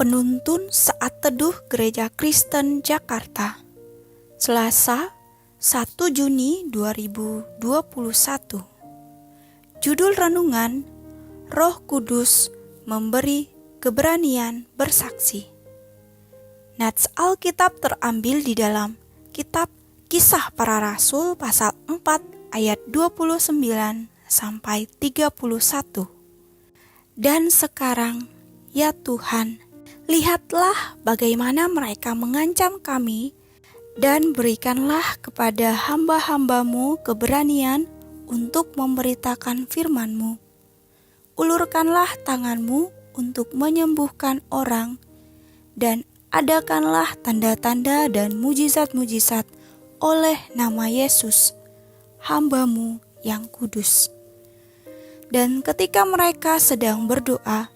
Penuntun Saat Teduh Gereja Kristen Jakarta, Selasa 1 Juni 2021. Judul renungan, Roh Kudus memberi keberanian bersaksi. Nats Alkitab terambil di dalam kitab Kisah Para Rasul pasal 4 ayat 29 sampai 31. Dan sekarang, ya Tuhan, lihatlah bagaimana mereka mengancam kami, dan berikanlah kepada hamba-hambamu keberanian untuk memberitakan firman-Mu. Ulurkanlah tangan-Mu untuk menyembuhkan orang, dan adakanlah tanda-tanda dan mujizat-mujizat oleh nama Yesus, hamba-Mu yang kudus. Dan ketika mereka sedang berdoa,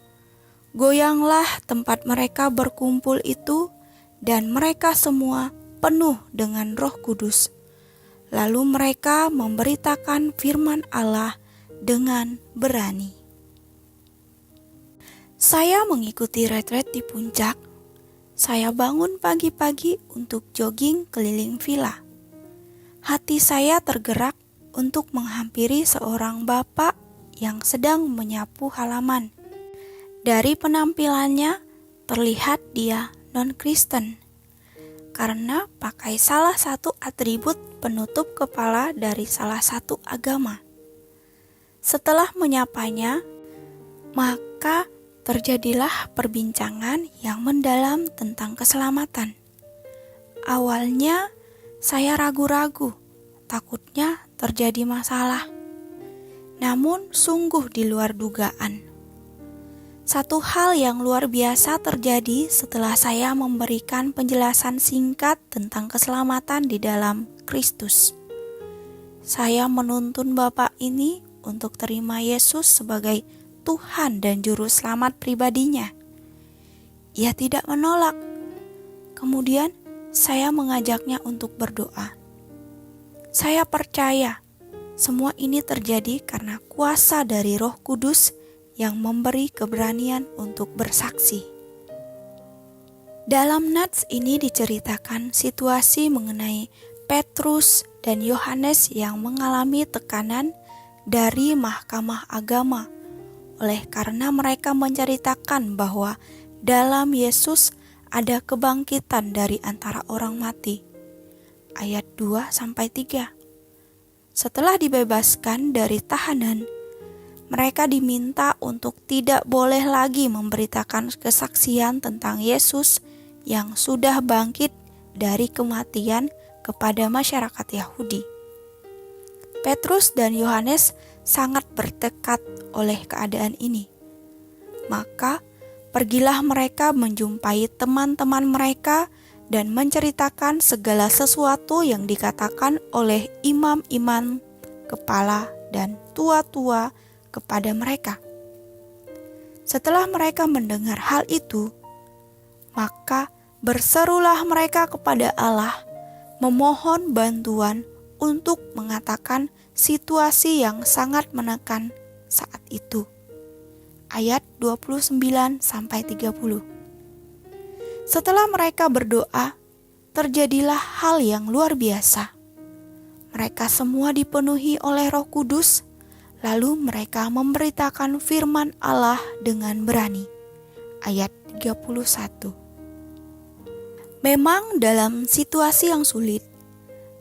goyanglah tempat mereka berkumpul itu, dan mereka semua penuh dengan Roh Kudus. Lalu mereka memberitakan firman Allah dengan berani. Saya mengikuti retret di puncak. Saya bangun pagi-pagi untuk jogging keliling villa. Hati saya tergerak untuk menghampiri seorang bapak yang sedang menyapu halaman. Dari penampilannya, terlihat dia non-Kristen, karena pakai salah satu atribut penutup kepala dari salah satu agama. Setelah menyapanya, maka terjadilah perbincangan yang mendalam tentang keselamatan. Awalnya, saya ragu-ragu, takutnya terjadi masalah. Namun sungguh di luar dugaan. Satu hal yang luar biasa terjadi setelah saya memberikan penjelasan singkat tentang keselamatan di dalam Kristus. Saya menuntun Bapak ini untuk terima Yesus sebagai Tuhan dan Juru Selamat pribadinya. Ia tidak menolak. Kemudian saya mengajaknya untuk berdoa. Saya percaya semua ini terjadi karena kuasa dari Roh Kudus yang memberi keberanian untuk bersaksi. Dalam nats ini diceritakan situasi mengenai Petrus dan Yohanes yang mengalami tekanan dari Mahkamah Agama oleh karena mereka menceritakan bahwa dalam Yesus ada kebangkitan dari antara orang mati. Ayat 2-3. Setelah dibebaskan dari tahanan, mereka diminta untuk tidak boleh lagi memberitakan kesaksian tentang Yesus yang sudah bangkit dari kematian kepada masyarakat Yahudi. Petrus dan Yohanes sangat bertekad oleh keadaan ini. Maka pergilah mereka menjumpai teman-teman mereka dan menceritakan segala sesuatu yang dikatakan oleh imam-imam kepala dan tua-tua kepada mereka. Setelah mereka mendengar hal itu, maka berserulah mereka kepada Allah, memohon bantuan untuk mengatakan situasi yang sangat menekan saat itu. Ayat 29-30. Setelah mereka berdoa, terjadilah hal yang luar biasa. Mereka semua dipenuhi oleh Roh Kudus, lalu mereka memberitakan firman Allah dengan berani. Ayat 31. Memang dalam situasi yang sulit,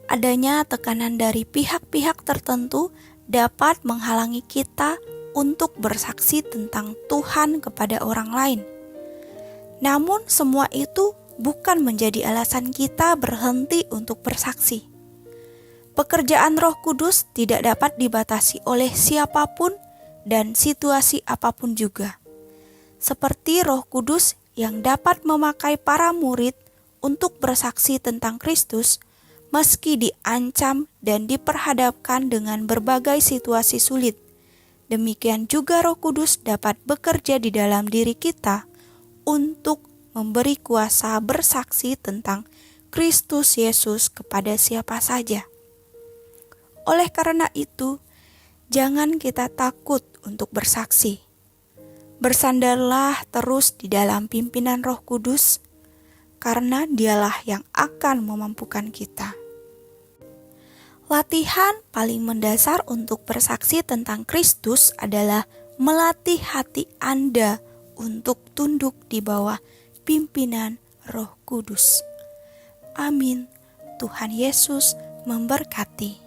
adanya tekanan dari pihak-pihak tertentu dapat menghalangi kita untuk bersaksi tentang Tuhan kepada orang lain. Namun semua itu bukan menjadi alasan kita berhenti untuk bersaksi. Pekerjaan Roh Kudus tidak dapat dibatasi oleh siapapun dan situasi apapun juga. Seperti Roh Kudus yang dapat memakai para murid untuk bersaksi tentang Kristus, meski diancam dan diperhadapkan dengan berbagai situasi sulit. Demikian juga Roh Kudus dapat bekerja di dalam diri kita untuk memberi kuasa bersaksi tentang Kristus Yesus kepada siapa saja. Oleh karena itu, jangan kita takut untuk bersaksi. Bersandarlah terus di dalam pimpinan Roh Kudus, karena Dialah yang akan memampukan kita. Latihan paling mendasar untuk bersaksi tentang Kristus adalah melatih hati Anda untuk tunduk di bawah pimpinan Roh Kudus. Amin. Tuhan Yesus memberkati.